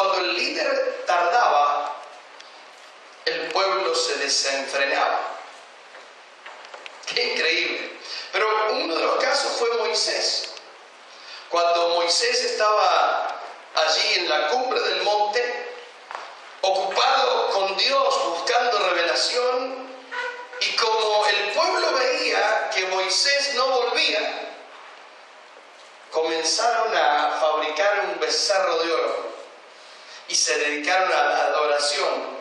cuando el líder tardaba, el pueblo se desenfrenaba. ¡Qué increíble! Pero uno de los casos fue Moisés. Cuando Moisés estaba allí en la cumbre del monte, ocupado con Dios, buscando revelación, y como el pueblo veía que Moisés no volvía, comenzaron a fabricar un becerro de oro y se dedicaron a la adoración,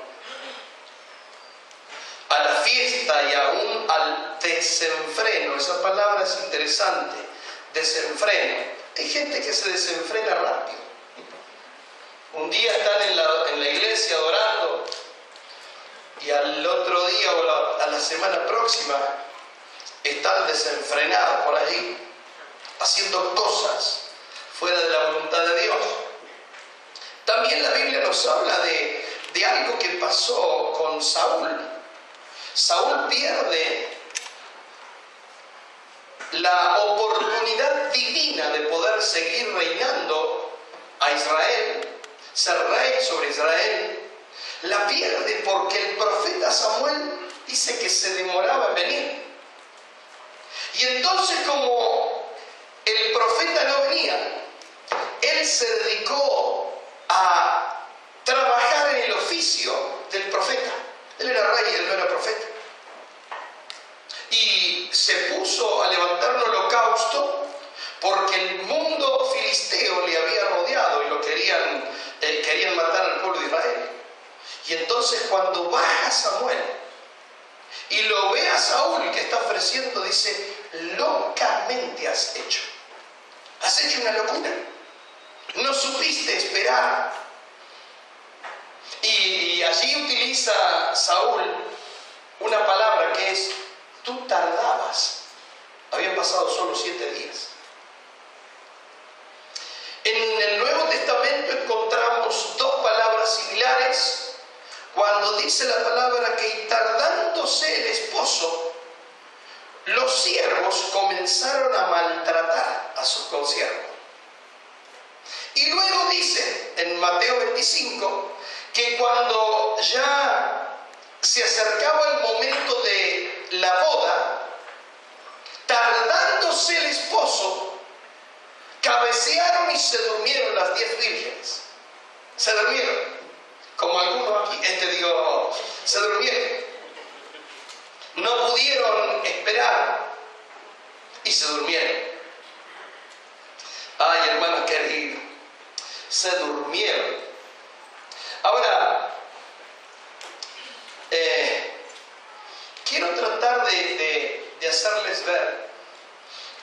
a la fiesta y aún al desenfreno. Esa palabra es interesante, desenfreno. Hay gente que se desenfrena rápido. Un día están en la iglesia adorando y al otro día o a la semana próxima están desenfrenados por allí, haciendo cosas fuera de la voluntad de Dios. También la Biblia nos habla de algo que pasó con Saúl. Saúl pierde la oportunidad divina de poder seguir reinando a Israel, ser rey sobre Israel. La pierde porque el profeta Samuel dice que se demoraba en venir. Y entonces, como el profeta no venía, él se dedicó a trabajar en el oficio del profeta. Él era rey, él no era profeta. Y se puso a levantar un holocausto porque el mundo filisteo le había rodeado y lo querían matar al pueblo de Israel. Y entonces, cuando baja Samuel y lo ve a Saúl que está ofreciendo, dice: locamente has hecho una locura, no supiste esperar. Y allí utiliza Saúl una palabra que es: tú tardabas. Habían pasado solo 7 días. En el Nuevo Testamento encontramos 2 palabras similares cuando dice la palabra que, y tardándose el esposo, los siervos comenzaron a maltratar a sus consiervos. Y luego dice en Mateo 25 que cuando ya se acercaba el momento de la boda, tardándose el esposo, cabecearon y se durmieron las 10 vírgenes. Se durmieron. Como algunos aquí, se durmieron. No pudieron esperar y se durmieron. Ay, hermanos queridos, se durmieron. Ahora, quiero tratar de hacerles ver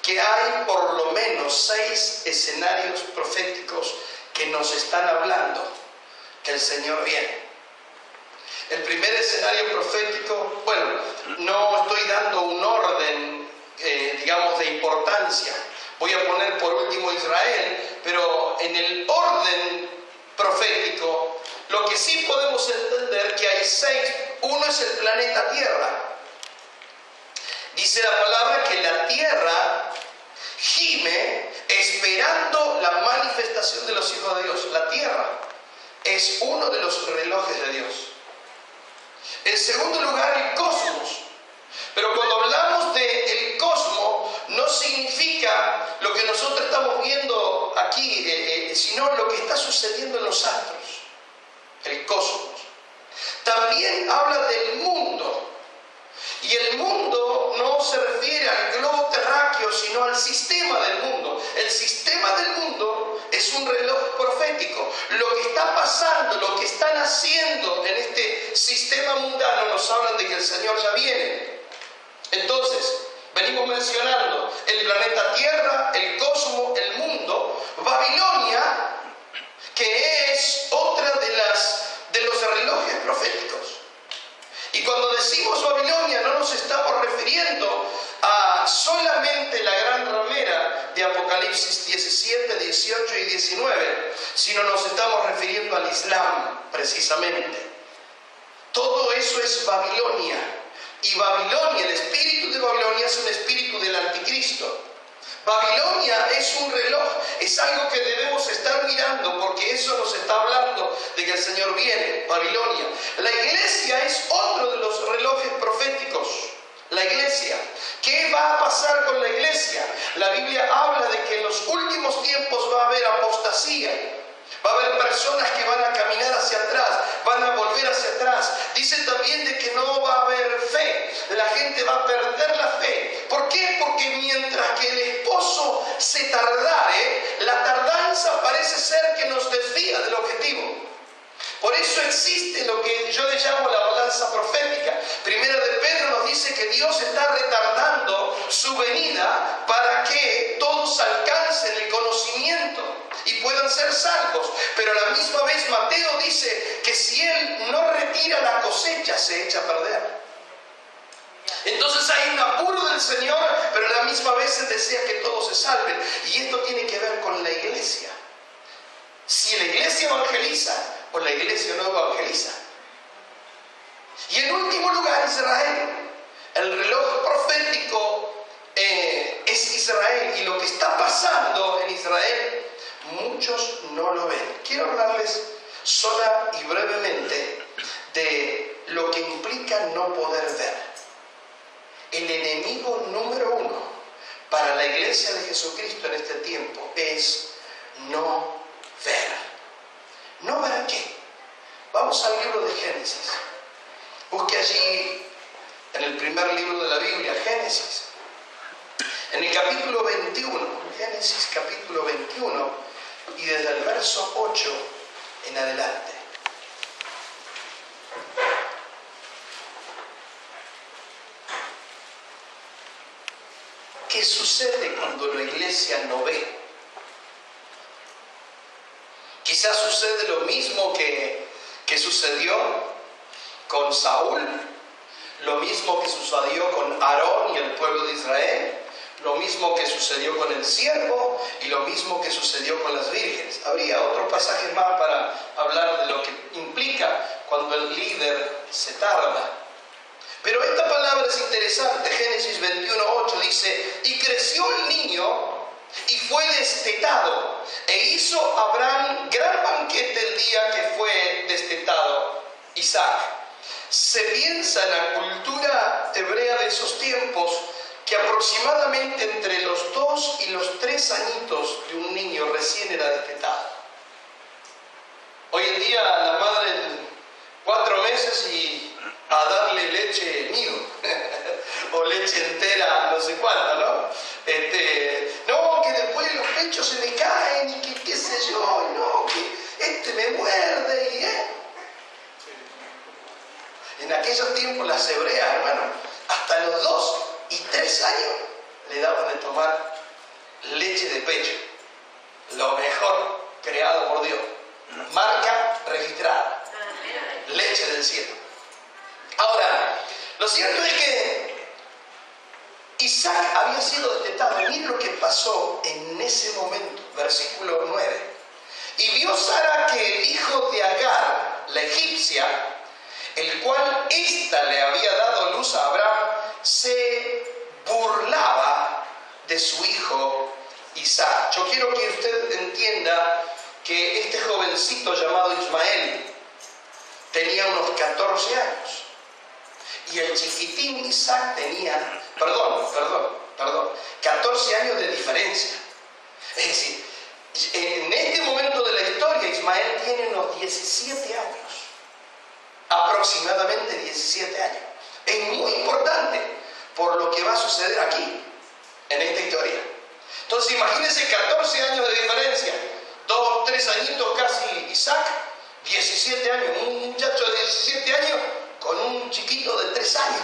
que hay por lo menos 6 escenarios proféticos que nos están hablando que el Señor viene. El primer escenario profético, bueno, no estoy dando un orden, de importancia. Voy a poner por último Israel, pero en el orden profético, lo que sí podemos entender que hay 6. Uno es el planeta Tierra. Dice la palabra que la Tierra gime esperando la manifestación de los hijos de Dios. La Tierra es uno de los relojes de Dios. En segundo lugar, el cosmos. Pero cuando hablamos del cosmos, no significa lo que nosotros estamos viendo aquí, sino lo que está sucediendo en los astros. El cosmos. También habla del mundo. Y el mundo no se refiere al globo terráqueo, sino al sistema del mundo. El sistema del mundo es un reloj profético. Lo que está pasando, lo que están haciendo en este sistema mundano, nos hablan de que el Señor ya viene. Entonces, venimos mencionando el planeta Tierra, el cosmos, el mundo, Babilonia, que es otra de los relojes proféticos. Y cuando decimos Babilonia, no nos estamos refiriendo a solamente la gran ramera de Apocalipsis 17, 18 y 19, sino nos estamos refiriendo al Islam, precisamente. Todo eso es Babilonia. Y Babilonia, el espíritu de Babilonia es un espíritu del anticristo. Babilonia es un reloj, es algo que debemos estar mirando, porque eso nos está hablando de que el Señor viene, Babilonia. La iglesia es otro de los relojes proféticos. La iglesia. ¿Qué va a pasar con la iglesia? La Biblia habla de que en los últimos tiempos va a haber apostasía. Va a haber personas que van a caminar hacia atrás, van a volver hacia atrás. Dice también de que no va a haber fe. La gente va a perder la fe. ¿Por qué? Porque mientras que el esposo se tardare, la tardanza parece ser que nos desvía del objetivo. Por eso existe lo que yo le llamo la balanza profética. Primera de Pedro nos dice que Dios está retardando su venida para que todos alcancen el conocimiento y puedan ser salvos. Pero a la misma vez Mateo dice que si Él no retira la cosecha, se echa a perder. Entonces hay un apuro del Señor, pero a la misma vez Él desea que todos se salven. Y esto tiene que ver con la iglesia. Si la iglesia evangeliza o la iglesia no evangeliza. Y en último lugar, Israel. El reloj profético es Israel. Y lo que está pasando en Israel, muchos no lo ven. Quiero hablarles sola y brevemente de lo que implica no poder ver. El enemigo número uno para la iglesia de Jesucristo en este tiempo es no ver. ¿No ver qué? Vamos al libro de Génesis. Busque allí en el primer libro de la Biblia, Génesis. En el capítulo 21, Génesis capítulo 21, y desde el verso 8 en adelante. ¿Qué sucede cuando la iglesia no ve? Quizás sucede lo mismo que sucedió con Saúl, lo mismo que sucedió con Aarón y el pueblo de Israel, lo mismo que sucedió con el siervo y lo mismo que sucedió con las vírgenes. Habría otros pasajes más para hablar de lo que implica cuando el líder se tarda. Pero esta palabra es interesante. Génesis 21:8 dice: y creció el niño y fue destetado, e hizo Abraham gran banquete el día que fue destetado Isaac. Se piensa en la cultura hebrea de esos tiempos que aproximadamente entre los 2 y los 3 añitos de un niño recién era destetado. Hoy en día la madre 4 meses y a darle leche nido o leche entera, no sé cuánto, ¿no? No, que después los pechos se me caen y que qué sé yo, no, que me muerde y En aquellos tiempos las hebreas, hermano, hasta los 2 y 3 años le daban de tomar leche de pecho, lo mejor creado por Dios, marca registrada, leche del cielo. Ahora, lo cierto es que Isaac había sido destetado. Miren lo que pasó en ese momento, versículo 9. Y vio Sara que el hijo de Agar, la egipcia, el cual ésta le había dado luz a Abraham, se burlaba de su hijo Isaac. Yo quiero que usted entienda que este jovencito llamado Ismael tenía unos 14 años. Y el chiquitín Isaac tenía, 14 años de diferencia. Es decir, en este momento de la historia, Ismael tiene unos 17 años. Aproximadamente 17 años. Es muy importante por lo que va a suceder aquí, en esta historia. Entonces, imagínense 14 años de diferencia. 2, 3 añitos casi Isaac, 17 años. Un muchacho de 17 años con un chiquito de 3 años.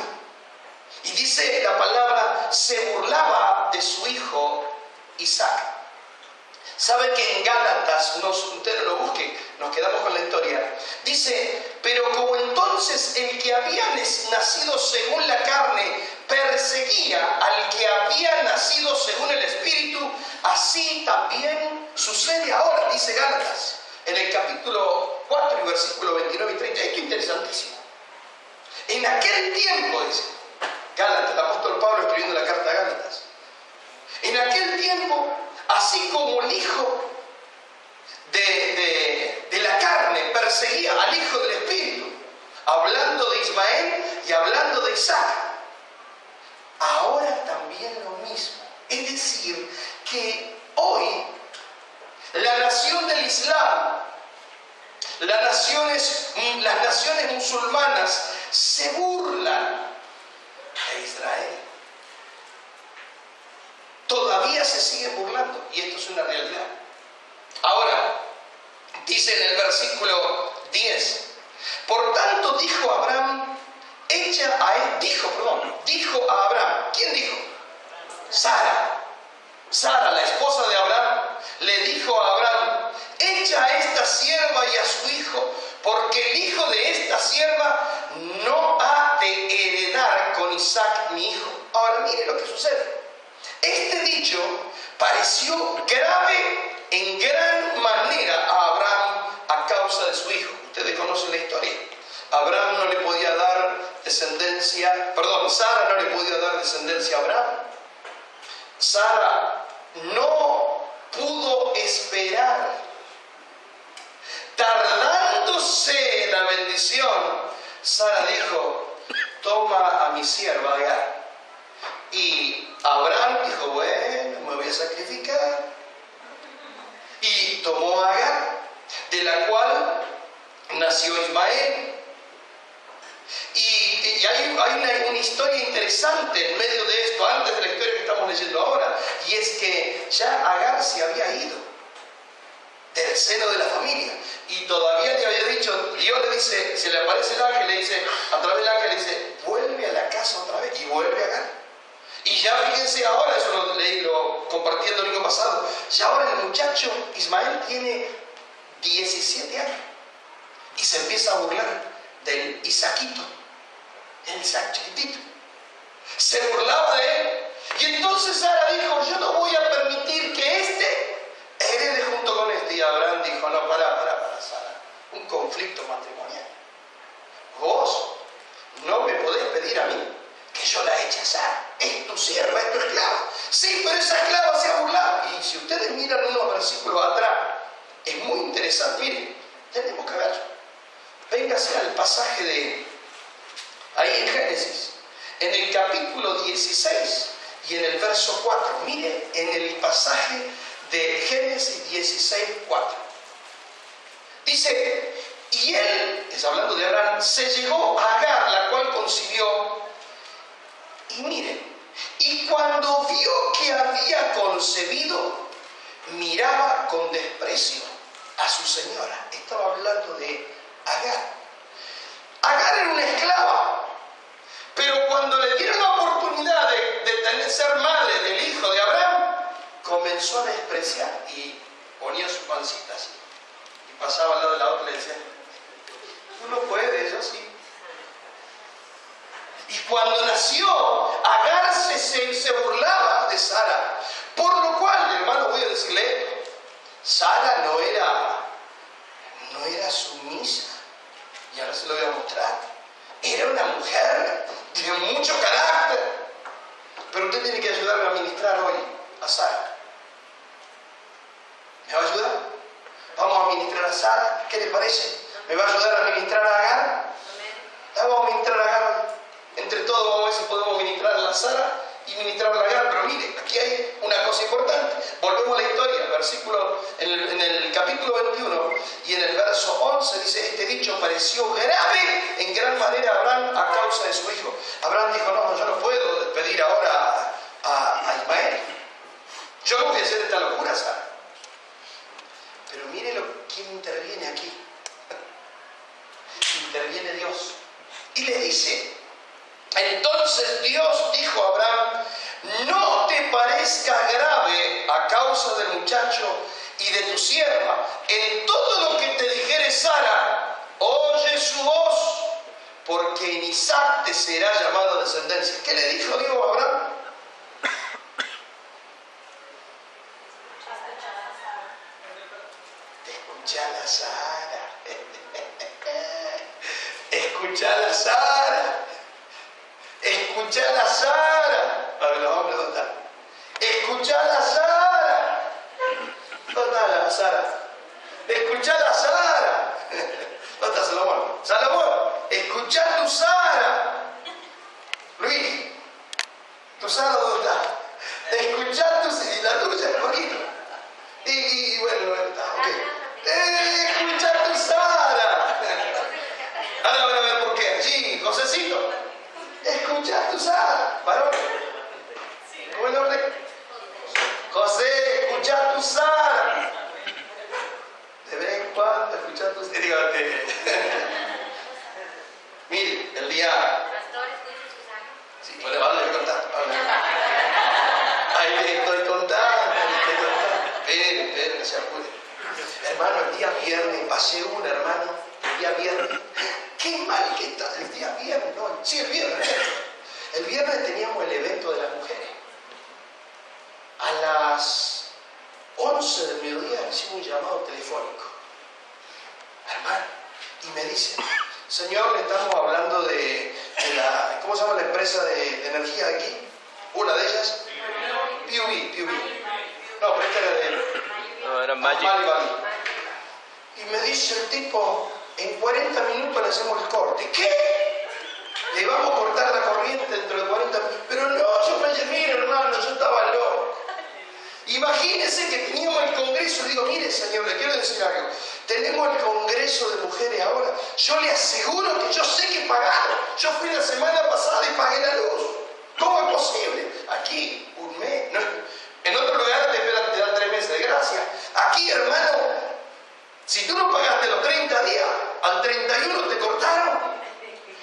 Y dice la palabra, se burlaba de su hijo Isaac. ¿Sabe que en Gálatas, usted lo busque, nos quedamos con la historia? Dice, pero como entonces el que había nacido según la carne perseguía al que había nacido según el Espíritu, así también sucede ahora, dice Gálatas, en el capítulo 4 y versículo 29 y 30. Esto es interesantísimo. En aquel tiempo, dice Gálatas, el apóstol Pablo escribiendo la carta a Gálatas, en aquel tiempo, así como el hijo de la carne perseguía perseguía al hijo del Espíritu, hablando de Ismael y hablando de Isaac. Ahora también lo mismo. Es decir, que hoy la nación del Islam, las naciones musulmanas se burlan de Israel. Todavía se siguen burlando, y esto es una realidad. Ahora, dice en el versículo 10, por tanto dijo Abraham, dijo a Abraham, ¿quién dijo? Sara, la esposa de Abraham, le dijo a Abraham, echa a esta sierva y a su hijo, porque el hijo de esta sierva no ha de heredar con Isaac mi hijo. Ahora mire lo que sucede. Este dicho pareció grave en gran manera a Abraham a causa de su hijo. Ustedes conocen la historia. Abraham no le podía dar descendencia, Sara no le podía dar descendencia a Abraham. Sara no pudo esperar. Tardándose la bendición, Sara dijo, toma a mi sierva Agar. Y Abraham dijo, bueno, me voy a sacrificar. Y tomó a Agar, de la cual nació Ismael. Y hay una historia interesante en medio de esto, antes de la historia que estamos leyendo ahora, y es que ya Agar se había ido del seno de la familia, y todavía le había dicho, Dios le dice, se le aparece el ángel, le dice, a través del ángel le dice, vuelve a la casa otra vez, y vuelve a Agar. Y ya fíjense ahora, eso lo compartí el domingo pasado, ya ahora el muchacho Ismael tiene 17 años, y se empieza a burlar del Isaquito, el Isaac chiquitito. Se burlaba de él. Y entonces Sara dijo, yo no voy a permitir que este herede junto con este. Y Abraham dijo, no, para, Sara. Un conflicto matrimonial. Vos no me podés pedir a mí que yo la eche a Sara. Es tu sierva, es tu esclava. Sí, pero esa esclava se ha burlado. Y si ustedes miran unos versículos atrás, es muy interesante. Miren, tenemos que ver. Véngase al pasaje de ahí en Génesis, en el capítulo 16 y en el verso 4. Mire en el pasaje de Génesis 16, 4. Dice, y él, está hablando de Abraham, se llegó a Agar, la cual concibió. Y miren, y cuando vio que había concebido, miraba con desprecio a su señora. Estaba hablando de Agar. Agar era una esclava, pero cuando le dieron la oportunidad de ser madre del hijo de Abraham, comenzó a despreciar y ponía su pancita así. Y pasaba al lado de la otra y le decía, tú no puedes, yo sí. Y cuando nació, Agar se burlaba de Sara. Por lo cual, hermano, voy a decirle, Sara no era sumisa. Y ahora se lo voy a mostrar. Era una mujer de mucho carácter. Pero usted tiene que ayudarme a ministrar hoy a Sara. ¿Me va a ayudar? Vamos a ministrar a Sara. ¿Qué le parece? ¿Me va a ayudar a ministrar a Agar? Vamos a ministrar a Agar. Entre todos vamos a ver si podemos ministrar a la Sara y ministrar a la Agar. Pero mire, aquí hay una cosa importante. Volvemos a la historia. El versículo, en el capítulo 21 y en el verso 11 dice, este dicho pareció grave en gran manera a Abraham a causa de su hijo. Abraham dijo, no, yo no puedo despedir ahora a Ismael. Yo no voy a hacer esta locura, Sara. Pero mire quién interviene aquí. Interviene Dios. Y le dice, entonces Dios dijo a Abraham, no te parezca grave a causa del muchacho y de tu sierva. En todo lo que te dijere Sara, oye su voz, porque en Isaac te será llamada descendencia. ¿Qué le dijo Dios a Abraham? Escuchala, Sara. Escuchala, Sara. Escuchala, Sara. A ver, los hombres, ¿dónde están? Escuchala, Sara. ¿Dónde está la Sara? Escuchala, Sara. Salomón, escuchá tu Sara. Luis, ¿tu Sara dónde está? Escuchá tu Sara, y la tuya es poquito. Y bueno, está, ok. Escuchá tu Sara. Ahora van a ver por qué. Sí, Josecito, escuchá tu Sara. ¿Varón? ¿Cómo es el nombre? José, escuchá tu Sara. De vez en cuando escuchá tu Sara. Dígate. Mire, el día... Pastor, escucha tu Sara. Sí, pues ahora le voy a contar. Ahí le estoy contando. Esperen, no se apuren. Hermano, el día viernes, pasé una, hermano, el día viernes. Qué mal que está el día viernes, ¿no? Sí, el viernes. El viernes teníamos el evento de las mujeres. A las 11 del mediodía hicimos un llamado telefónico. Hermano, y me dicen, señor, le estamos hablando de la, ¿cómo se llama la empresa de energía de aquí? Una de ellas, PUB. No, pero esta era de... No, era Magic. Y me dice el tipo, en 40 minutos le hacemos el corte. ¿Qué? Le vamos a cortar la corriente dentro de 40 minutos. Pero no, yo me dije, mire hermano, yo estaba loco. Imagínense que teníamos el congreso, digo, mire señor, le quiero decir algo. Tenemos el congreso de mujeres ahora. Yo le aseguro que yo sé que pagaron. Yo fui la semana pasada y pagué la luz. ¿Cómo es posible? Aquí, un mes. No. En otro lugar te dan 3 meses de gracia. Aquí, hermano, si tú no pagaste los 30 días, al 31 te cortaron.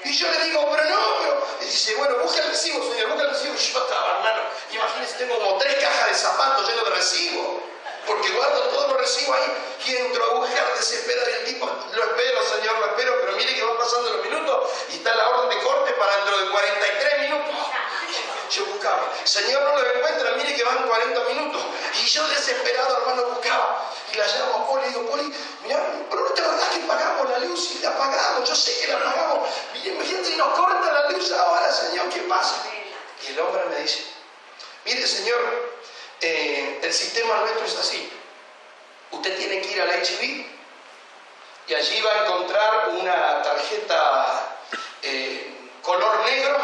Y yo le digo, pero no, pero... Y dice, bueno, busca el recibo, señor, busca el recibo. Y yo estaba, hermano, imagínense, tengo como 3 cajas de zapatos llenos de recibos. Porque guardo todos los recibos ahí. Y entro a buscar desesperado y el tipo, lo espero, señor, lo espero, pero mire que van pasando los minutos y está la orden de corte para dentro de 43 minutos. Yo buscaba, señor, no lo encuentra, mire que van 40 minutos. Y yo desesperado, hermano, buscaba. Y la llamo a Poli y digo, Poli, mirá, pero no te acordás que pagamos la luz y la pagamos, yo sé que la pagamos. Y imagínate si nos corta la luz ahora, señor, ¿qué pasa? Y el hombre me dice, mire, señor, el sistema nuestro es así. Usted tiene que ir al HIV y allí va a encontrar una tarjeta color negro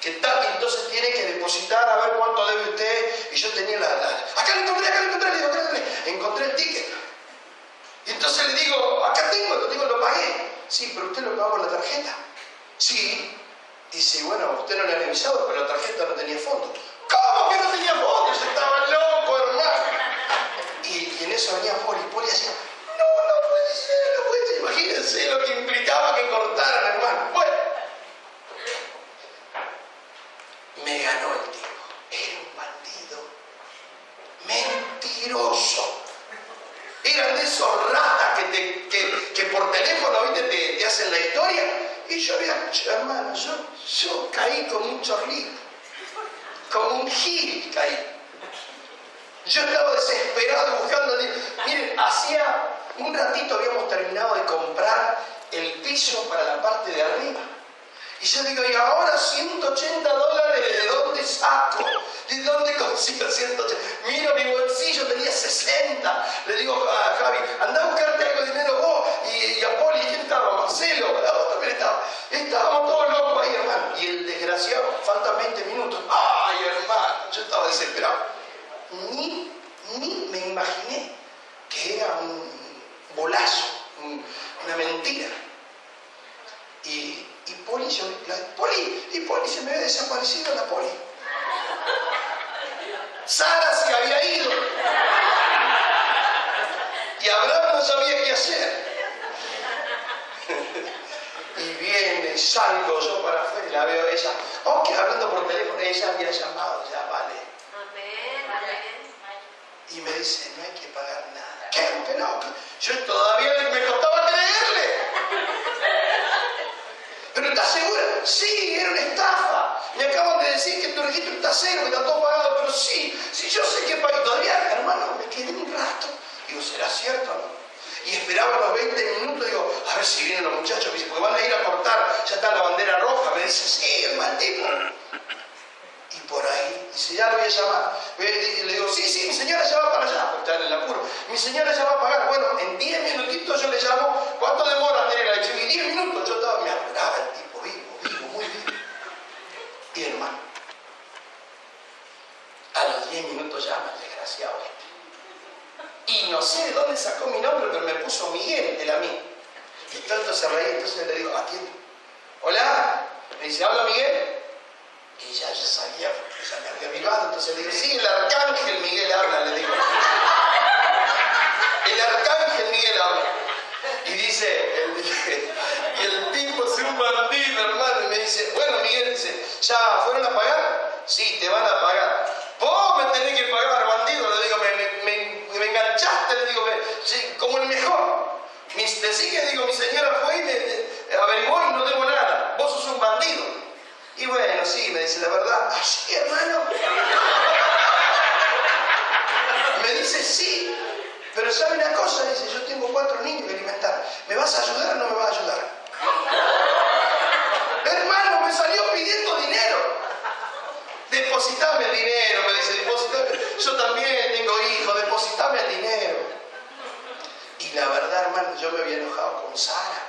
que está, entonces tiene que depositar a ver cuánto debe usted. Y yo tenía acá lo encontré, le digo, encontré el ticket. Y entonces le digo, acá tengo, lo pagué. Sí, pero usted lo pagó en la tarjeta. Sí. Dice, bueno, usted no le había avisado, pero la tarjeta no tenía fondo. ¿Cómo que no tenía fondo? Yo estaba loco, hermano. Y en eso venía Poli hacía, no puede ser. Imagínense lo que implicaba que cortaran, hermano. Bueno, me ganó el tipo. Era un bandido mentiroso. Eran de esos ratas que por teléfono, ¿viste? Te hacen la historia. Y yo había escuchado, hermano, yo caí como un chorlito, como un gil caí. Yo estaba desesperado buscando. Miren, hacía un ratito habíamos terminado de comprar el piso para la parte de arriba. Y yo digo, y ahora $180, ¿de dónde saco? ¿De dónde consigo 180? Miro mi bolsillo, tenía 60. Le digo a Javi, anda a buscarte algo de dinero vos. Y a Poli, ¿quién estaba? Marcelo, vos también estaba. Estábamos todos locos ahí, hermano. Y el desgraciado, faltan 20 minutos. Ay, hermano, yo estaba desesperado. Ni me imaginé que era un bolazo, una mentira. Y Poli se me había desaparecido la Poli. Sara se había ido. Y Abraham no sabía qué hacer. Y viene, salgo yo para afuera y la veo ella. Aunque hablando por teléfono, ella había llamado, ya vale. Amén. Y me dice, no hay que pagar nada. ¿Qué? Que no. Yo todavía me costaba creerle. ¿Pero estás segura? Sí, era una estafa. Me acaban de decir que tu registro está cero, que está todo pagado. Pero sí, yo sé que pagué. Todavía, hermano, me quedé un rato. Digo, ¿será cierto o no? Y esperaba los 20 minutos. Digo, a ver si vienen los muchachos. Me dice, porque van a ir a cortar. Ya está la bandera roja. Me dice, sí, el mal tipo. Y por ahí, dice, ya lo voy a llamar. Y le digo, sí, mi señora ya va para allá, porque está en el apuro. Mi señora ya va a pagar. Bueno, en 10 minutitos yo le llamo. ¿Cuánto demora tener el archivo? Y 10 minutos yo a mí. Y tanto se reía, entonces le digo, atiende. Hola, me dice, ¿habla Miguel? Y ya sabía, porque ya me había avivado, entonces le digo, sí, el arcángel Miguel habla, le digo. El arcángel Miguel habla. Y dice, y el tipo es un bandido, hermano, y me dice, bueno, Miguel, dice, ¿ya fueron a pagar? Sí, te van a pagar. Vos me tenés que pagar, bandido, le digo, me enganchaste, le digo, sí, como el mejor. Decí que, digo, mi señora fue y me averiguó y no tengo nada. Vos sos un bandido. Y bueno, sí, me dice, la verdad, así, hermano. Me dice, sí, pero ¿sabe una cosa? Dice, yo tengo 4 niños que alimentar. ¿Me vas a ayudar o no me vas a ayudar? Hermano, me salió pidiendo dinero. Depositame el dinero, me dice, depositame. Yo también tengo hijos, depositame el dinero. Y la verdad, hermano, yo me había enojado con Sara.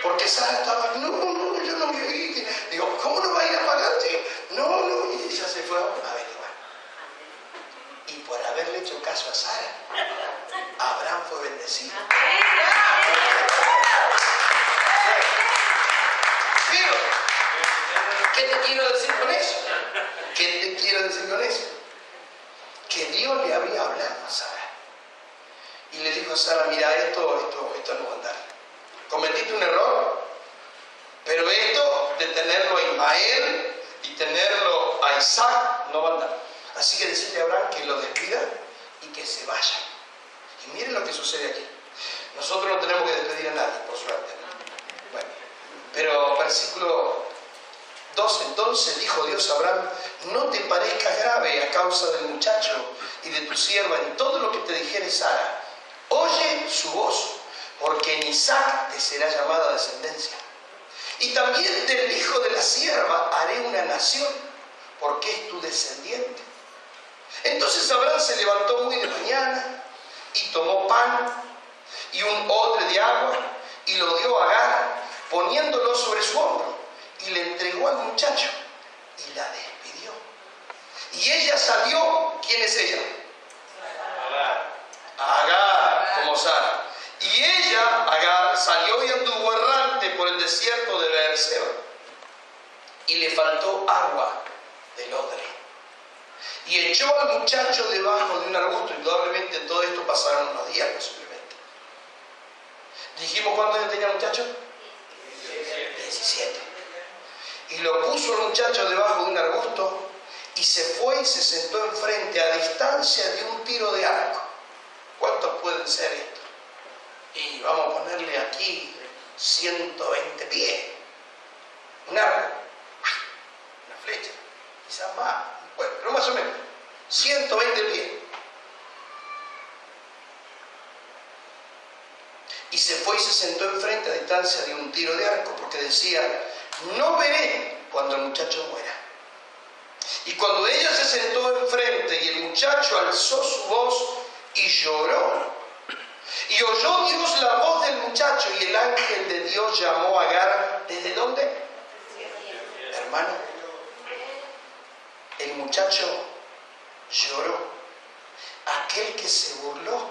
Porque Sara estaba, no, yo no me vi. Digo, ¿cómo no va a ir a pagarte? No, y ella se fue a averiguar. Y por haberle hecho caso a Sara, Abraham fue bendecido. Pero, ¿qué te quiero decir con eso? ¿Qué te quiero decir con eso? Que Dios le había hablado a Sara. Y le dijo a Sara, mira, esto no va a andar. Cometiste un error, pero esto de tenerlo a Ismael y tenerlo a Isaac no va a andar. Así que decirle a Abraham que lo despida y que se vaya. Y miren lo que sucede aquí. Nosotros no tenemos que despedir a nadie, por suerte. Bueno, pero versículo 2, entonces dijo Dios a Abraham, no te parezca grave a causa del muchacho y de tu sierva en todo lo que te dijere Sara. Oye su voz, porque en Isaac te será llamada descendencia. Y también del hijo de la sierva haré una nación, porque es tu descendiente. Entonces Abraham se levantó muy de mañana y tomó pan y un odre de agua y lo dio a Agar, poniéndolo sobre su hombro, y le entregó al muchacho y la despidió. Y ella salió, ¿quién es ella? Agar, como Sara. Y ella, Agar, salió y anduvo errante por el desierto de Beerseba. Y le faltó agua del odre. Y echó al muchacho debajo de un arbusto. Indudablemente en todo esto pasaron unos días posiblemente. Dijimos, ¿cuántos años tenía el muchacho? 17. Y lo puso el muchacho debajo de un arbusto y se fue y se sentó enfrente a distancia de un tiro de arco. ¿Cuántos pueden ser estos? Y vamos a ponerle aquí 120 pies. Un arco, una flecha, quizás más, bueno, pero más o menos 120 pies. Y se fue y se sentó enfrente a distancia de un tiro de arco, porque decía, no veré cuando el muchacho muera. Y cuando ella se sentó enfrente y el muchacho alzó su voz y lloró, y oyó Dios la voz del muchacho, y el ángel de Dios llamó a Agar, ¿desde dónde? Hermano, el muchacho lloró. Aquel que se burló,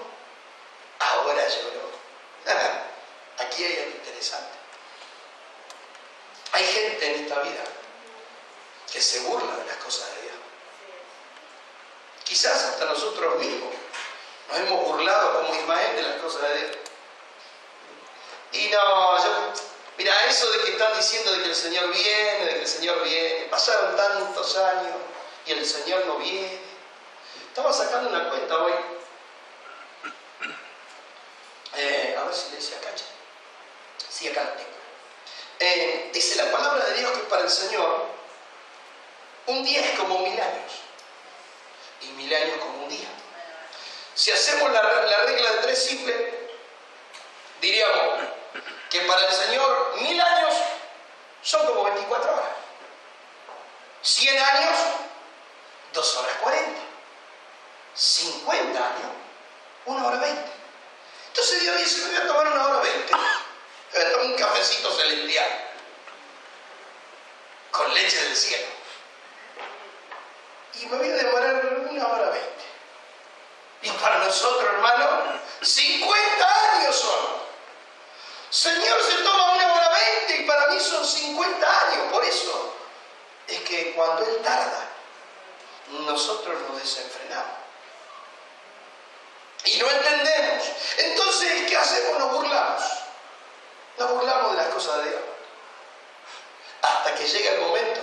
ahora lloró. Aquí hay algo interesante. Hay gente en esta vida que se burla de las cosas de Dios. Quizás hasta nosotros mismos nos hemos burlado como Ismael de las cosas de Dios. Y no, mira, eso de que están diciendo de que el Señor viene, pasaron tantos años y el Señor no viene. Estaba sacando una cuenta hoy. A ver si le dice acá. Sí, acá lo tengo. Dice la palabra de Dios que para el Señor un día es como 1000 años y 1000 años como un día. Si hacemos la regla de 3 simple, diríamos que para el Señor 1000 años son como 24 horas. 100 años, 2 horas 40. 50 años, 1 hora 20. Entonces Dios dice, me voy a tomar 1 hora 20. Me voy a tomar un cafecito celestial con leche del cielo. Y me voy a demorar 1 hora 20. Y para nosotros, hermano, 50 años son. Señor, se toma 1 hora 20 y para mí son 50 años. Por eso es que cuando Él tarda, nosotros nos desenfrenamos. Y no entendemos. Entonces, ¿qué hacemos? Nos burlamos. Nos burlamos de las cosas de Dios. Hasta que llega el momento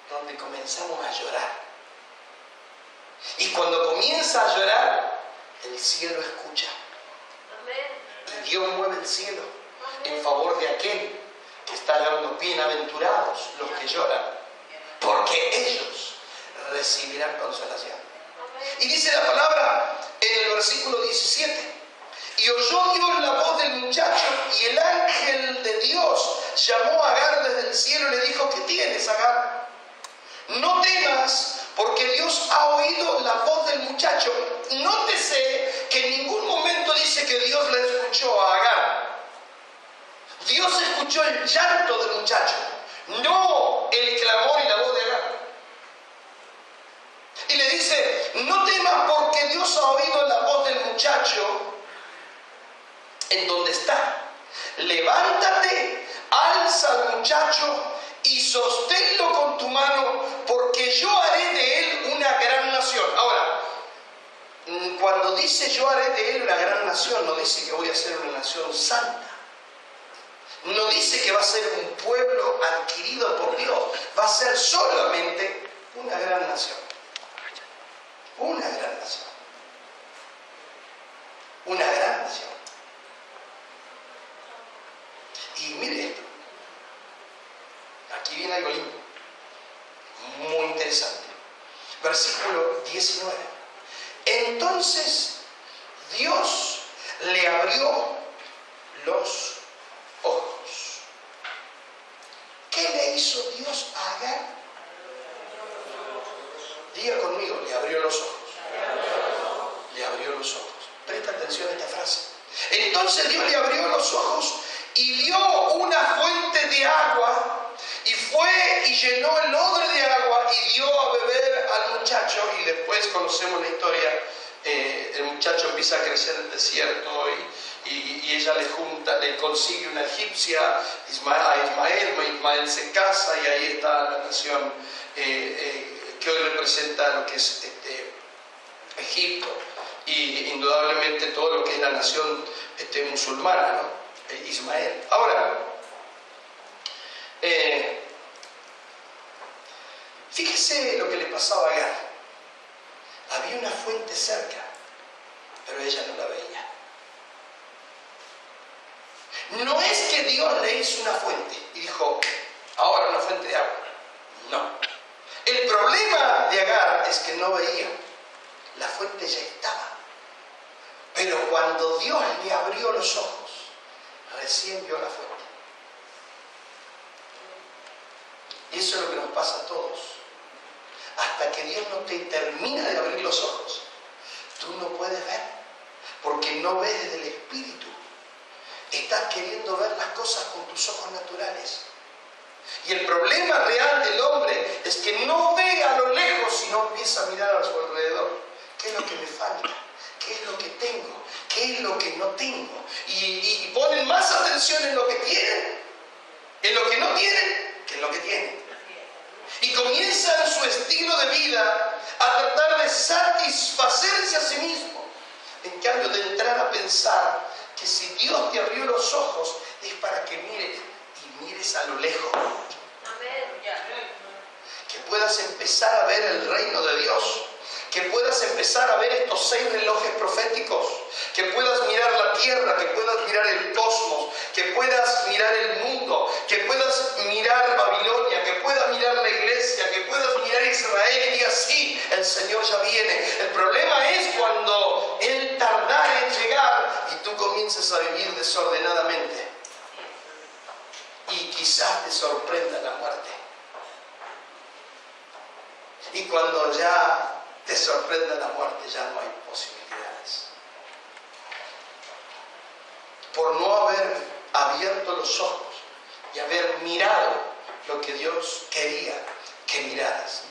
donde comenzamos a llorar. Y cuando comienza a llorar, el cielo escucha. Y Dios mueve el cielo en favor de aquel que está llorando. Bienaventurados los que lloran, porque ellos recibirán consolación. Y dice la palabra en el versículo 17: y oyó Dios la voz del muchacho, y el ángel de Dios llamó a Agar desde el cielo y le dijo: ¿qué tienes, Agar? No temas, porque Dios ha oído la voz del muchacho. Nótese que en ningún momento dice que Dios le escuchó a Agar. Dios escuchó el llanto del muchacho, no el clamor y la voz de Agar. Y le dice: no temas, porque Dios ha oído la voz del muchacho en donde está. Levántate, alza al muchacho y sosténlo con tu mano, porque yo haré de él una gran nación. Ahora, cuando dice yo haré de él una gran nación, no dice que voy a ser una nación santa. No dice que va a ser un pueblo adquirido por Dios. Va a ser solamente una gran nación. Una gran nación. Una gran nación. Y mire esto. Aquí viene algo lindo. Muy interesante. Versículo 19. Entonces Dios le abrió los ojos. ¿Qué le hizo Dios a Agar? Diga conmigo: le abrió los ojos. Le abrió los ojos. Presta atención a esta frase. Entonces Dios le abrió los ojos y vio una fuente de agua, y fue y llenó el odre de agua y dio a beber al muchacho. Y después conocemos la historia. El muchacho empieza a crecer en el desierto y ella le consigue una egipcia, a Ismael se casa, y ahí está la nación que hoy representa lo que es Egipto, y indudablemente todo lo que es la nación musulmana, ¿no? Ismael. Ahora, fíjese lo que le pasaba a Agar. Había una fuente cerca, pero ella no la veía. No es que Dios le hizo una fuente y dijo: ahora una fuente de agua. No. El problema de Agar es que no veía. La fuente ya estaba. Pero cuando Dios le abrió los ojos, recién vio la fuente. Y eso es lo que nos pasa a todos. Hasta que Dios no te termina de abrir los ojos, tú no puedes ver, porque no ves desde el Espíritu. Estás queriendo ver las cosas con tus ojos naturales. Y el problema real del hombre es que no ve a lo lejos, sino empieza a mirar a su alrededor. ¿Qué es lo que me falta? ¿Qué es lo que tengo? ¿Qué es lo que no tengo? Y ponen más atención en lo que tienen, en lo que no tienen, que en lo que tienen. Y comienzan su estilo de vida a tratar de satisfacerse a sí mismo. En cambio de entrar a pensar que si Dios te abrió los ojos es para que mires y mires a lo lejos. Que puedas empezar a ver el reino de Dios. Que puedas empezar a ver estos 6 relojes proféticos, que puedas mirar la tierra, que puedas mirar el cosmos, que puedas mirar el mundo, que puedas mirar Babilonia, que puedas mirar la iglesia, que puedas mirar Israel, y así el Señor ya viene. El problema es cuando Él tardara en llegar y tú comienzas a vivir desordenadamente y quizás te sorprenda la muerte. Y cuando ya te sorprenda la muerte, ya no hay posibilidades. Por no haber abierto los ojos y haber mirado lo que Dios quería que miraras.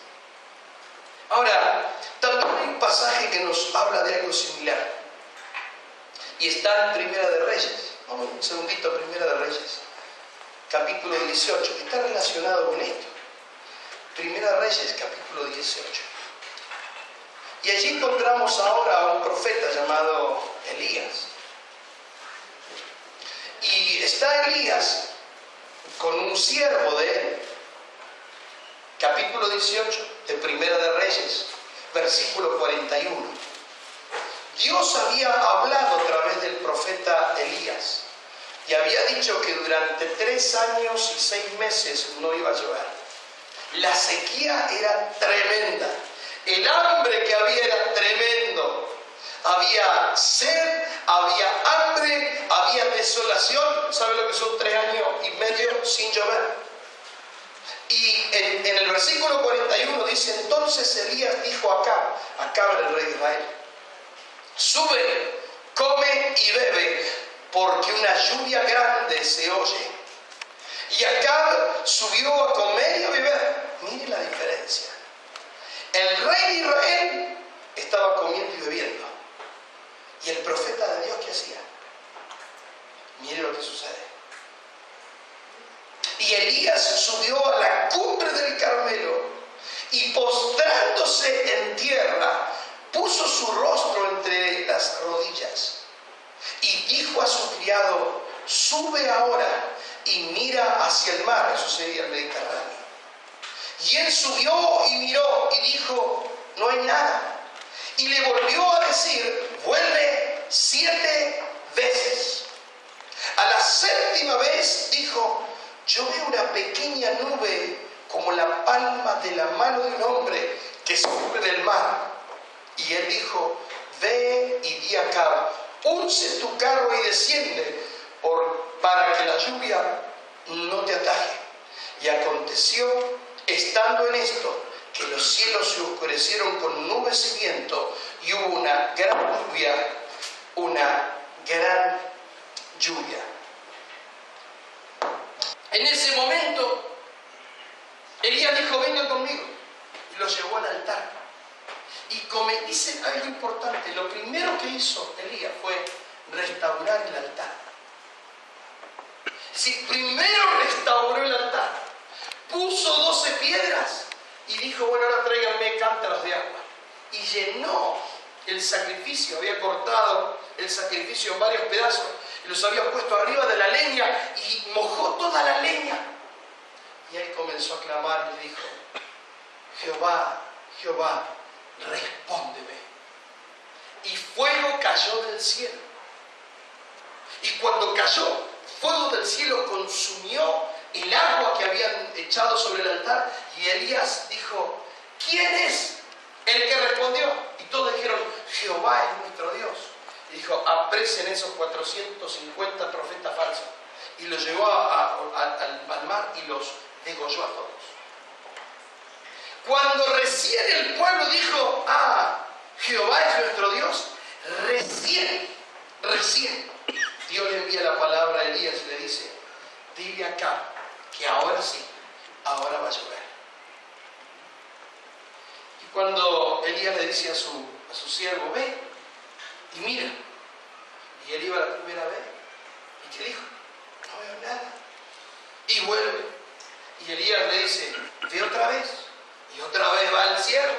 Ahora, también hay un pasaje que nos habla de algo similar. Y está en Primera de Reyes. Vamos Vamos un segundito a Primera de Reyes, capítulo 18, que está relacionado con esto. Primera de Reyes, capítulo 18. Y allí encontramos ahora a un profeta llamado Elías. Y está Elías con un siervo de él. Capítulo 18 de Primera de Reyes, versículo 41. Dios había hablado a través del profeta Elías y había dicho que durante 3 años y 6 meses no iba a llover. La sequía era tremenda, el hambre que había era tremendo. Había sed, había hambre, había desolación. ¿Sabe lo que son 3 años y medio sin llover? Y en el versículo 41 dice: entonces Elías dijo a Acab era el rey de Israel: sube, come y bebe, porque una lluvia grande se oye. Y Acab subió a comer y a beber. Mire la diferencia. El rey de Israel estaba comiendo y bebiendo. ¿Y el profeta de Dios qué hacía? Mire lo que sucede. Y Elías subió a la cumbre del Carmelo y postrándose en tierra, puso su rostro entre las rodillas y dijo a su criado: sube ahora y mira hacia el mar. Eso sería el Mediterráneo. Y él subió y miró y dijo: no hay nada. Y le volvió a decir: vuelve 7 veces. A la 7ª vez dijo: yo veo una pequeña nube como la palma de la mano de un hombre que sube del mar. Y él dijo: ve y di a Acab: unce tu carro y desciende para que la lluvia no te ataje. Y aconteció, estando en esto, que los cielos se oscurecieron con nubes y viento, y hubo una gran lluvia. En ese momento, Elías dijo: venga conmigo. Y lo llevó al altar. Y dice algo importante: lo primero que hizo Elías fue restaurar el altar. Es decir, primero restauró el altar, puso 12 piedras y dijo: bueno, ahora tráiganme cántaros de agua. Y llenó el sacrificio, había cortado el sacrificio en varios pedazos y los había puesto arriba de la leña y mojó toda la leña. Y él comenzó a clamar y dijo: Jehová, Jehová, respóndeme. Y fuego cayó del cielo. Y cuando cayó fuego del cielo, consumió el agua que habían echado sobre el altar. Y Elías dijo: ¿quién es el que respondió? Y todos dijeron: Jehová es nuestro Dios. Y dijo: apresen esos 450 profetas falsos. Y los llevó al mar y los degolló a todos. Cuando recién el pueblo dijo: Jehová es nuestro Dios, recién Dios le envía la palabra a Elías y le dice: dile acá que ahora sí, ahora va a llover. Y cuando Elías le dice a su siervo: ve y mira, y él iba la primera vez, ¿y qué dijo? No veo nada. Y vuelve, y Elías le dice: ve otra vez, y otra vez va al siervo: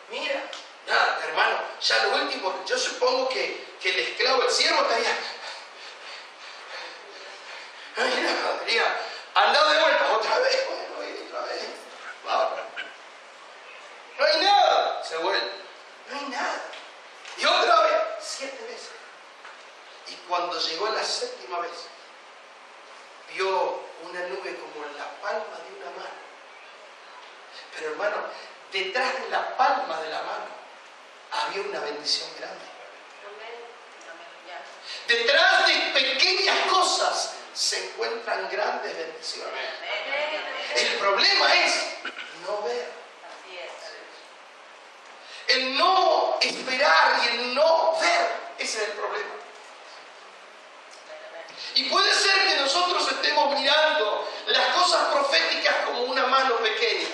mira, nada, hermano, ya lo último, yo supongo que el esclavo, el siervo estaría: ay, no, diría, anda de vuelta, otra vez, bueno, y otra vez, no hay nada, se vuelve, no hay nada, y otra vez, 7 veces. Y cuando llegó la 7ª vez, vio una nube como en la palma de una mano. Pero hermano, detrás de la palma de la mano había una bendición grande. Detrás de pequeñas cosas se encuentran grandes bendiciones. El problema es no ver. El no esperar y el no ver. Ese es el problema. Y puede ser que nosotros estemos mirando las cosas proféticas como una mano pequeña.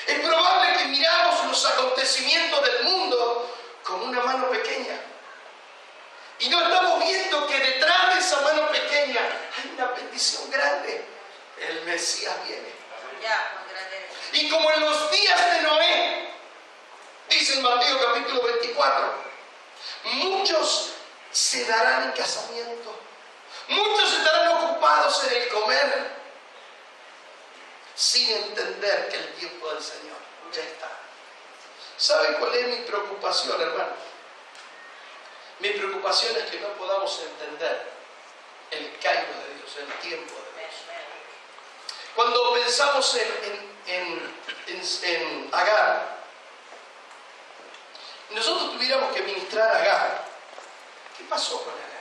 Es probable que miramos los acontecimientos del mundo como una mano pequeña. Y no estamos viendo que detrás de esa Mesías viene. Ya, Y como en los días de Noé, dice en Mateo capítulo 24, muchos se darán en casamiento, muchos estarán ocupados en el comer, sin entender que el tiempo del Señor ya está. ¿Sabe cuál es mi preocupación, hermano? Mi preocupación es que no podamos entender el kairos de Dios, el tiempo de Dios. Cuando pensamos en Agar, nosotros tuviéramos que ministrar a Agar. ¿Qué pasó con Agar?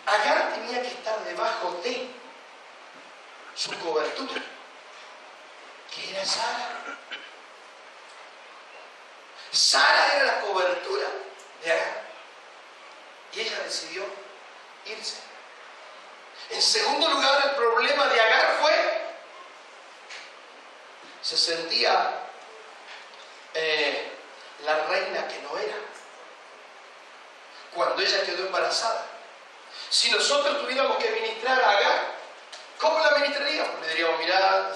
Agar tenía que estar debajo de su cobertura, que era Sara. Sara era la cobertura de Agar. Y ella decidió irse. En segundo lugar, el problema de Agar fue, se sentía la reina que no era, cuando ella quedó embarazada. Si nosotros tuviéramos que ministrar a Agar, ¿cómo la ministraríamos? Le diríamos, mirá,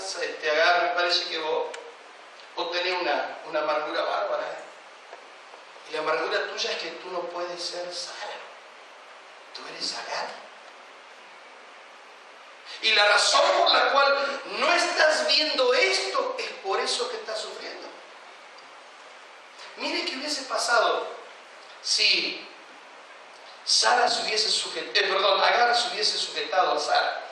Agar, me parece que vos tenés una amargura bárbara, ¿eh? Y la amargura tuya es que tú no puedes ser Sara, tú eres Agar. Y la razón por la cual no estás viendo esto es por eso que estás sufriendo. Mire qué hubiese pasado si Agar se hubiese sujetado a Sara.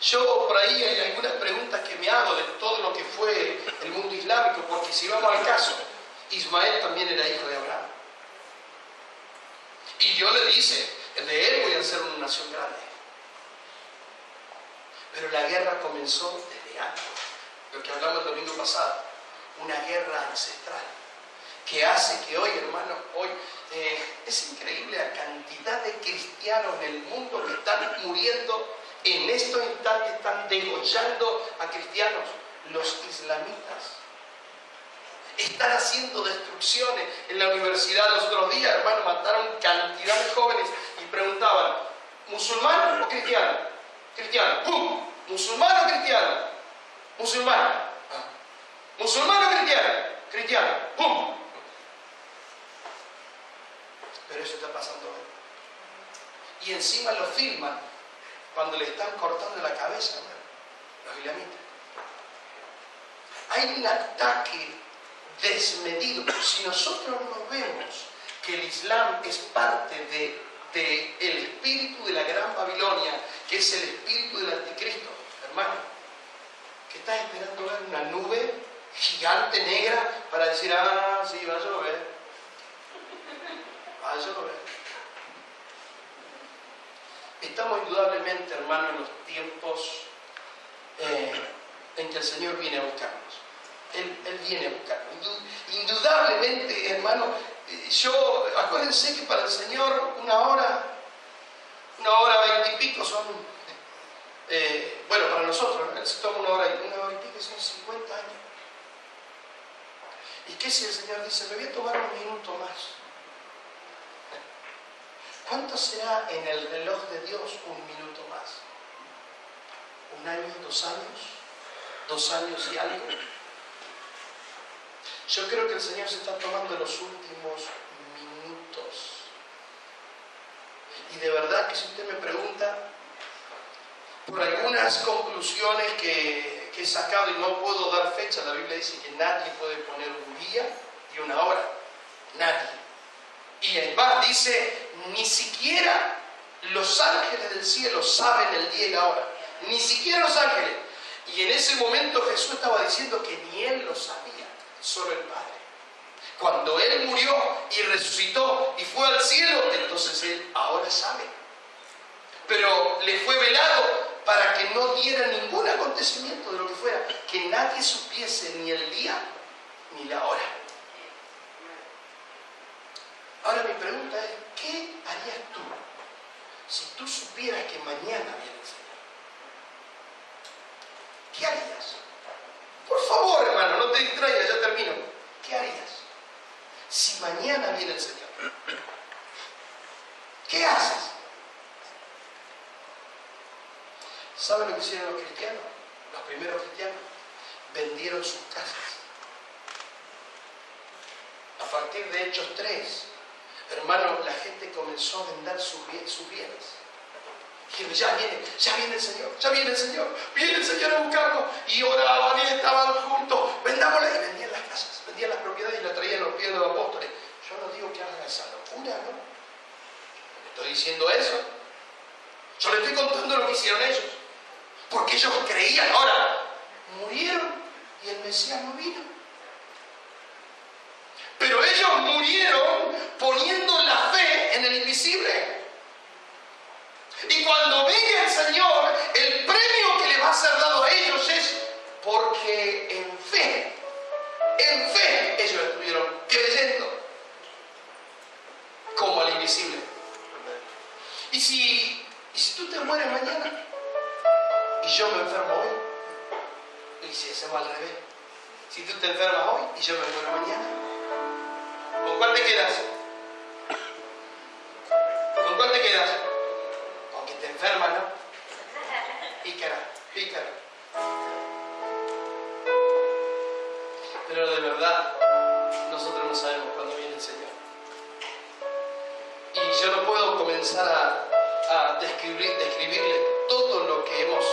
Yo por ahí hay algunas preguntas que me hago de todo lo que fue el mundo islámico, porque si vamos al caso, Ismael también era hijo de Abraham. Y Dios le dice, de él voy a ser una nación grande. Pero la guerra comenzó desde antes, lo que hablamos el domingo pasado, una guerra ancestral, que hace que hoy, hermanos, es increíble la cantidad de cristianos en el mundo que están muriendo en estos instantes, están degollando a cristianos. Los islamitas están haciendo destrucciones. En la universidad los otros días, hermanos, mataron cantidad de jóvenes y preguntaban, ¿musulmán o cristiano? Cristiano, ¡pum! ¿Musulmán o cristiano? Musulmán. ¿Musulmán o cristiano? Cristiano, ¡pum! Pero eso está pasando hoy. Y encima lo filman cuando le están cortando la cabeza, hermano, los islamitas. Hay un ataque desmedido. Si nosotros no vemos que el Islam es parte del espíritu de la gran Babilonia, que es el espíritu del anticristo, hermano, que estás esperando ver una nube gigante negra para decir, ah, sí, va a llover, va a llover. Estamos indudablemente, hermano, en los tiempos en que el Señor viene a buscarnos. Él viene a buscarnos. Indudablemente, hermano, acuérdense que para el Señor una hora 20 y pico son, bueno, para nosotros, ¿no? Se toma una hora y pico y son 50 años. ¿Y qué si el Señor dice, me voy a tomar un minuto más? ¿Cuánto será en el reloj de Dios un minuto más? ¿Un año, 2 años? 2 años y algo. Yo creo que el Señor se está tomando los últimos minutos. Y de verdad que si usted me pregunta, por algunas conclusiones que he sacado y no puedo dar fecha, la Biblia dice que nadie puede poner un día y una hora. Nadie. Y además dice, ni siquiera los ángeles del cielo saben el día y la hora. Ni siquiera los ángeles. Y en ese momento Jesús estaba diciendo que ni Él lo sabía, solo el Padre. Cuando Él murió y resucitó y fue al cielo, entonces Él ahora sabe. Pero le fue velado para que no diera ningún acontecimiento de lo que fuera, que nadie supiese ni el día ni la hora. Ahora mi pregunta es, ¿qué harías tú si tú supieras que mañana viene el Señor? ¿Qué harías? Por favor, hermano, no te distraigas, ya termino. ¿Qué harías si mañana viene el Señor? ¿Qué haces? ¿Saben lo que hicieron los cristianos? Los primeros cristianos vendieron sus casas. A partir de Hechos 3, hermano, la gente comenzó a vender sus bienes. Dijeron, ya viene el Señor, viene el Señor a buscarnos. Y oraban y estaban juntos, vendámosle. Y vendían las casas, vendían las propiedades y las traían a los pies de los apóstoles. Yo no digo que hagan esa locura, ¿no? ¿Le estoy diciendo eso? Yo le estoy contando lo que hicieron ellos. Porque ellos creían, ahora, murieron y el Mesías no vino. Pero ellos murieron poniendo la fe en el invisible. Y cuando venga el Señor, el premio que le va a ser dado a ellos es porque en fe ellos estuvieron creyendo como al invisible. Y si tú te mueres mañana y yo me enfermo hoy, y si hacemos al revés, si tú te enfermas hoy y yo me muero mañana, ¿con cuál te quedas? ¿Con cuál te quedas? Con que te enfermas, ¿no? Pícara. Pero de verdad, nosotros no sabemos cuándo viene el Señor. Y yo no puedo comenzar a describirles todo lo que hemos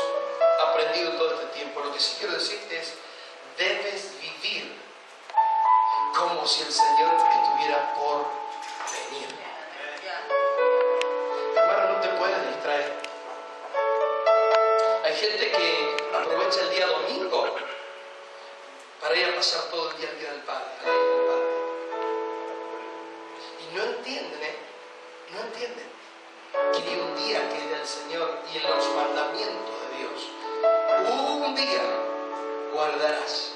aprendido todo este tiempo. Lo que sí quiero decirte es, debes vivir como si el Señor estuviera por venir. Hermano, no te puedes distraer. Hay gente que aprovecha el día domingo para ir a pasar todo el día al día del Padre, a la isla del Padre. Y no entienden, no entienden que ni un día que en el Señor y en los mandamientos de Dios, un día guardarás.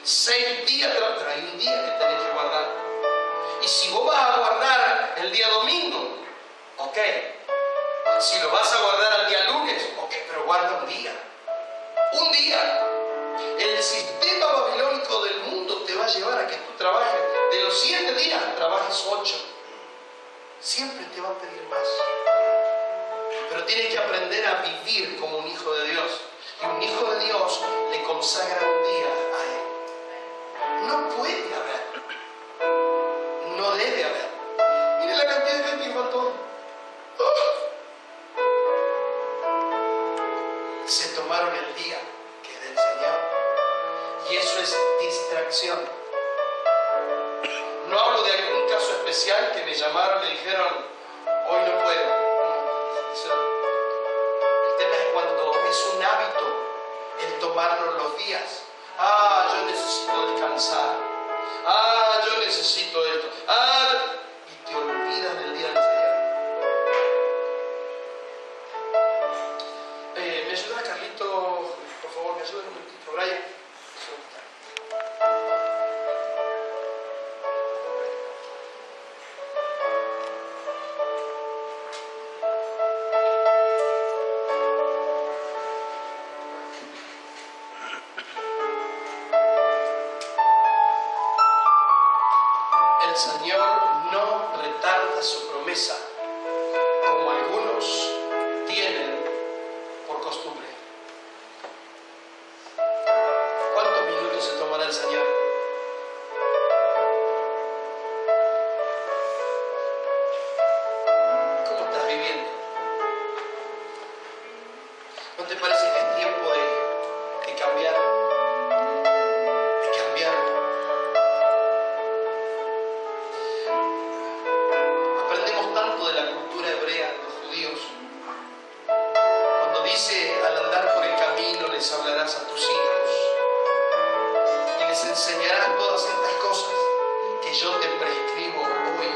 6 días, pero hay un día que tenés que guardar. Y si vos vas a guardar el día domingo, ok. Si lo vas a guardar el día lunes, ok, pero guarda un día. Un día. El sistema babilónico del mundo te va a llevar a que tú trabajes. De los 7 días, trabajes 8. Siempre te va a pedir más. Pero tienes que aprender a vivir como un hijo de Dios. Y un hijo de Dios le consagra un día a Él. No puede haber. No debe haber. Mire la cantidad de gente que faltó. Se tomaron el día que es del Señor. Y eso es distracción. No hablo de algún caso especial que me llamaron y me dijeron, hoy no puedo. El tema es cuando es un hábito el tomarnos los días. Yo necesito descansar. Yo necesito esto. Y te olvidas del día del Señor. ¿Me ayudas, Carlito? Por favor, me ayudas un momentito, Brian. El Señor no retarda su promesa, como algunos tienen por costumbre. ¿Cuántos minutos se tomará el Señor? ¿Cómo estás viviendo? ¿No te parece que es tiempo de cambiar? Aprendemos tanto de la cultura hebrea de los judíos. Cuando dice, al andar por el camino les hablarás a tus hijos y les enseñarás todas estas cosas que yo te prescribo hoy.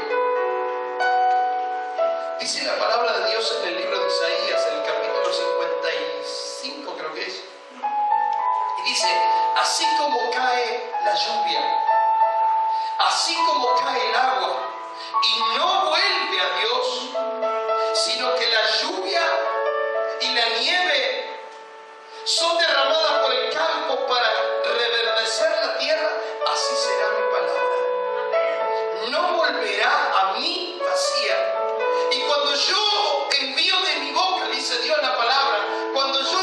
Dice la palabra de Dios en el libro de Isaías, en el capítulo 55 creo que es. Y dice, así como cae la lluvia, así como cae el agua, y no vuelve a Dios, sino que la lluvia y la nieve son derramadas por el campo para reverdecer la tierra, así será mi palabra. No volverá a mí vacía. Y cuando yo envío de mi boca, dice Dios la palabra, cuando yo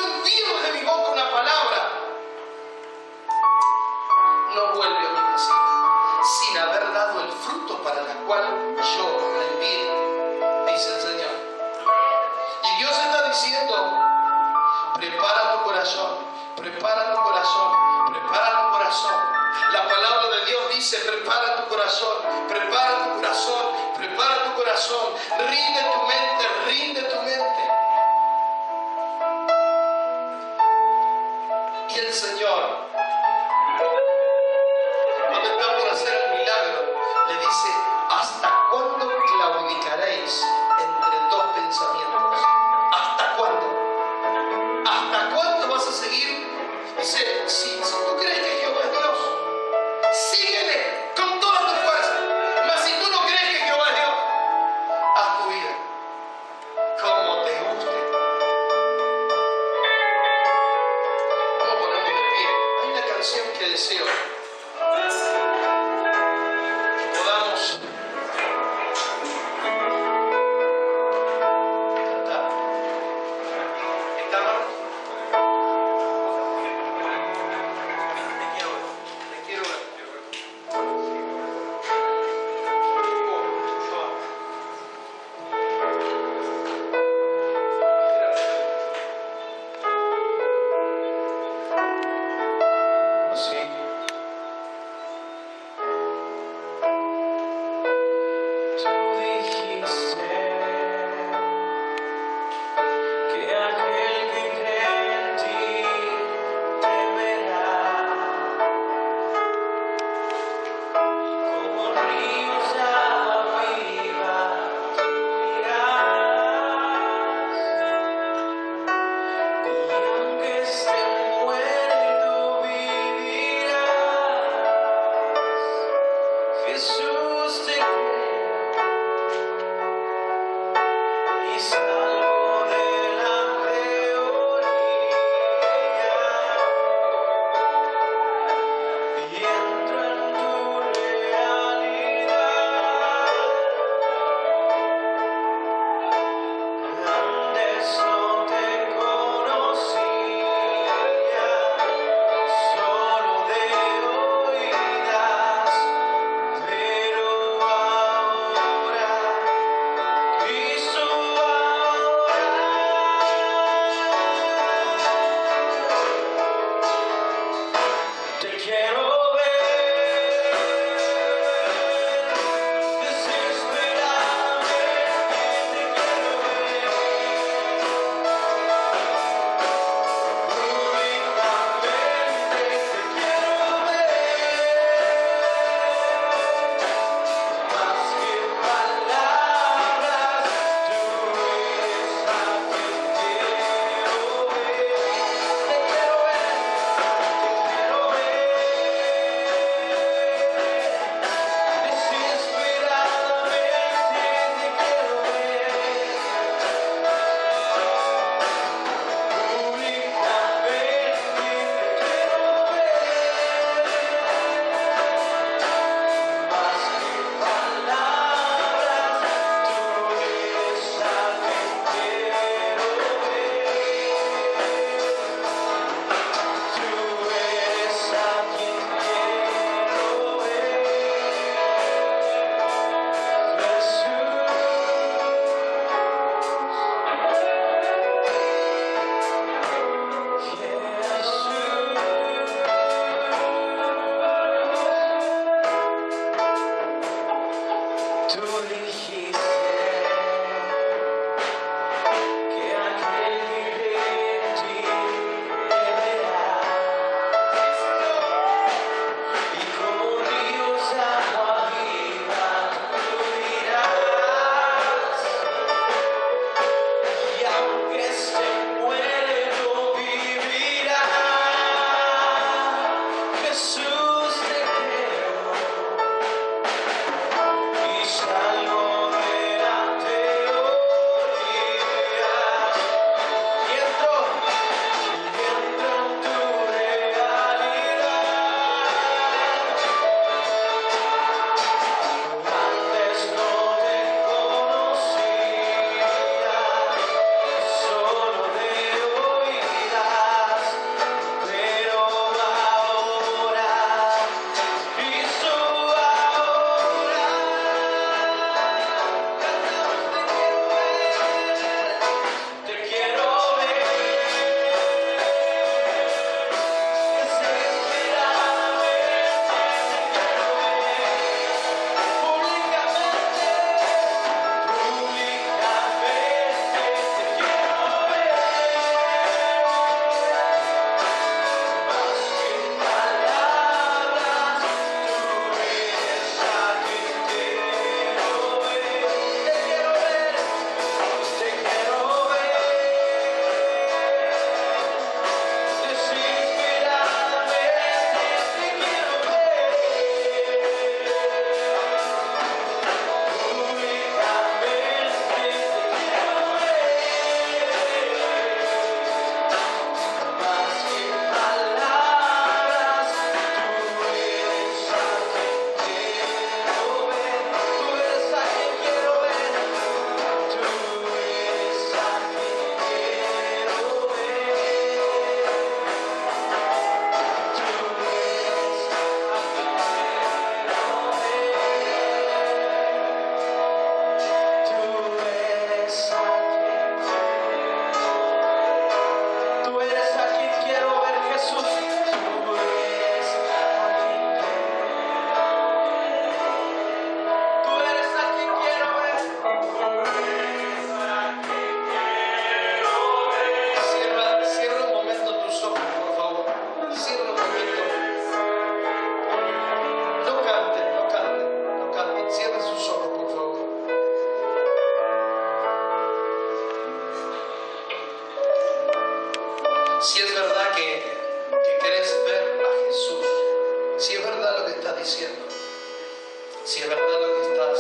Si es verdad lo que estás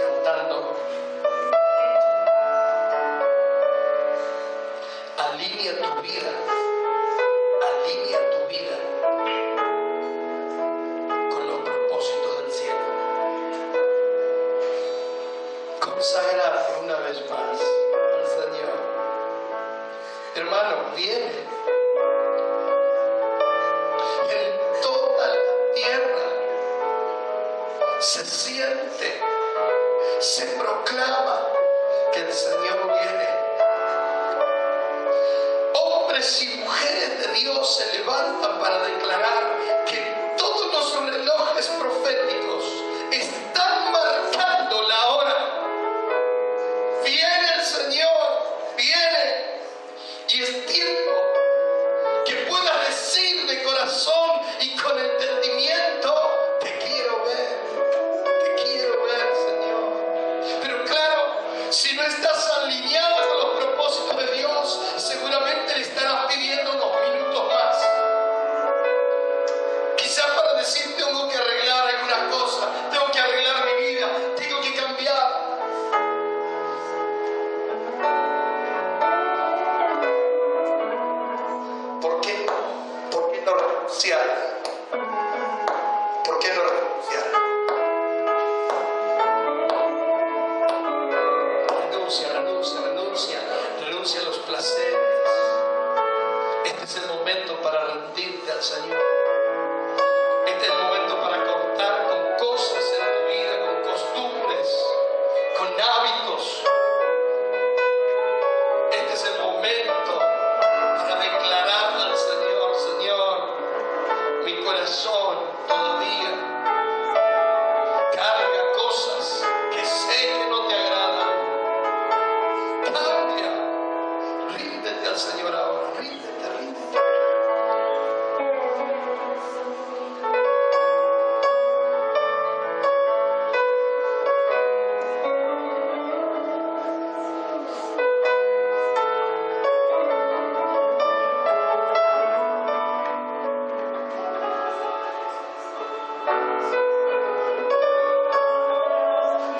cantando, alinea tu vida con los propósitos del cielo. Consagrate una vez más al Señor. Hermano, viene. En toda la tierra se siente, se proclama que el Señor viene. Hombres y mujeres de Dios se levantan para declarar que todos los relojes proféticos están marcando la hora. Viene el Señor, viene, y es tiempo que puedas decir de corazón y con entendimiento: te quiero ver, Señor. Pero claro, si no estás alineado con los propósitos de Dios, seguramente le estarás pidiendo unos minutos más. Quizás para decir: tengo que arreglar alguna cosa, tengo que arreglar mi vida, tengo que cambiar. ¿Por qué no renunciar? ¿Por qué no renunciar? Renuncia a los placeres. Este es el momento para rendirte al Señor. Este es el momento para cortar con cosas en tu vida, con costumbres, con hábitos. Este es el momento para declararle al Señor: Señor, mi corazón todavía carga cosas que sé que no te agradan. Cambia. Ríndete al Señor ahora. Ríndete.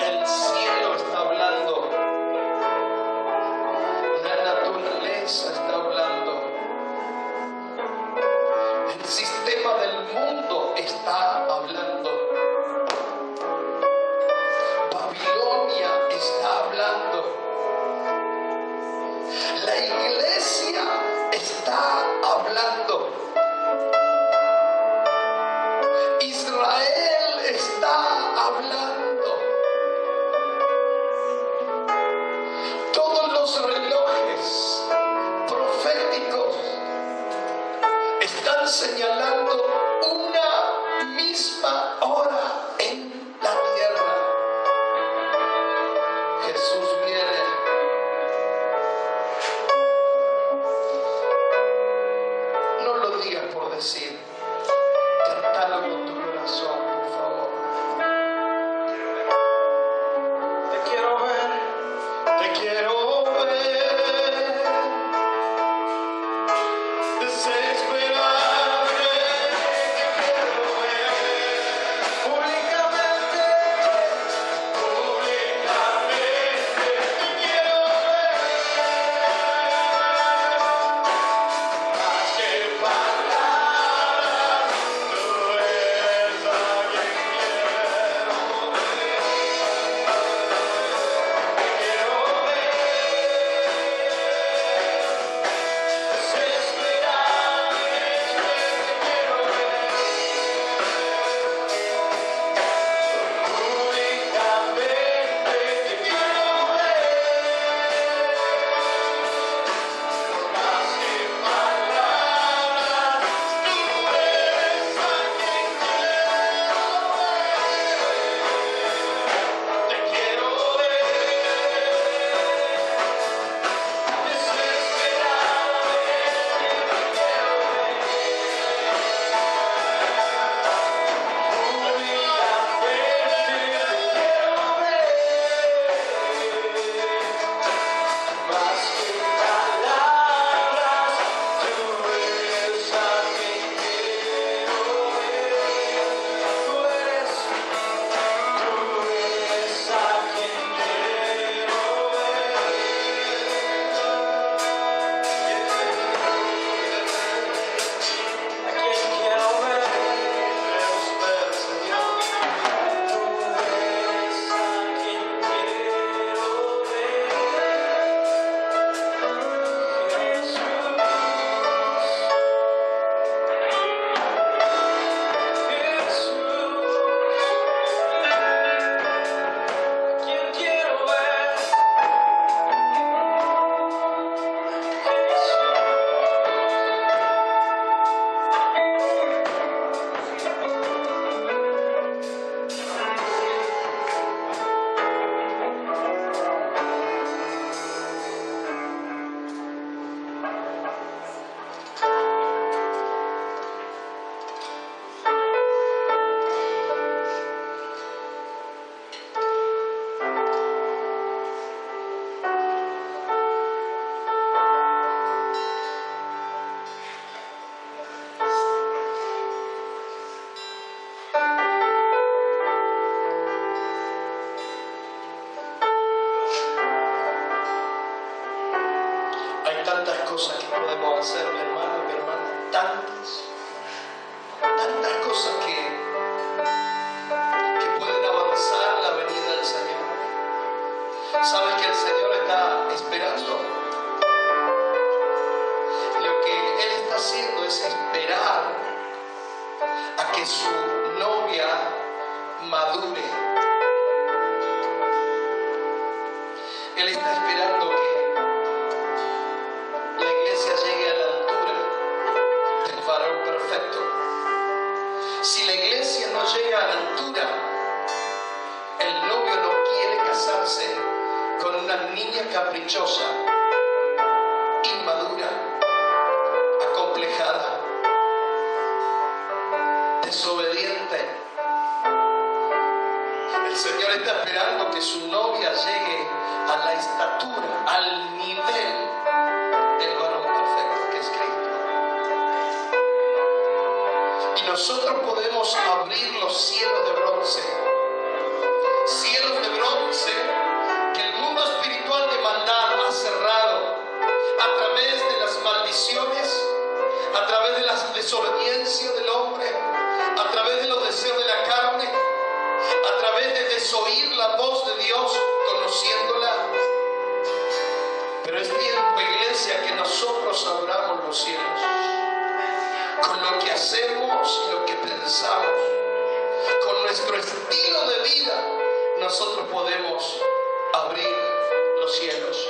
El cielo está hablando. La naturaleza está hablando. El sistema del mundo está hablando. Babilonia está hablando. La iglesia está hablando. Israel está hablando. Todos los relojes proféticos están señalando una misma hora en la tierra. Jesús viene. No lo digas por decir, cántalo con tu corazón, por favor. Te quiero ver, te quiero ver. Desesperarte, te quiero ver. Únicamente te quiero ver. Más que palabras, tú eres a quien quiero ver. Te quiero ver. hacer, mi hermano, mi hermana, tantas cosas que pueden avanzar la venida del Señor. ¿Sabes que el Señor está esperando? Lo que Él está haciendo es esperar a que su novia madure. Él está esperando que la iglesia llegue a la altura del varón perfecto. Si la iglesia no llega a la altura, el novio no quiere casarse con una niña caprichosa, inmadura, acomplejada, desobediente. El Señor está esperando que su novia llegue a la estatura, al nivel del varón perfecto que es Cristo. Y nosotros podemos abrir los cielos de bronce que el mundo espiritual de maldad ha cerrado a través de las maldiciones, a través de la desobediencia del hombre, a través de los deseos de la carne, a través de desoír la voz de Dios conociéndola. Pero es tiempo, iglesia, que nosotros abramos los cielos con lo que hacemos y lo que pensamos, con nuestro estilo de vida. Nosotros podemos abrir los cielos.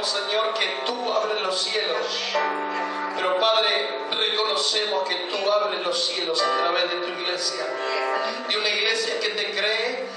sabemos, Señor, que tú abres los cielos. Pero Padre, reconocemos que tú abres los cielos a través de tu iglesia. De una iglesia que te cree,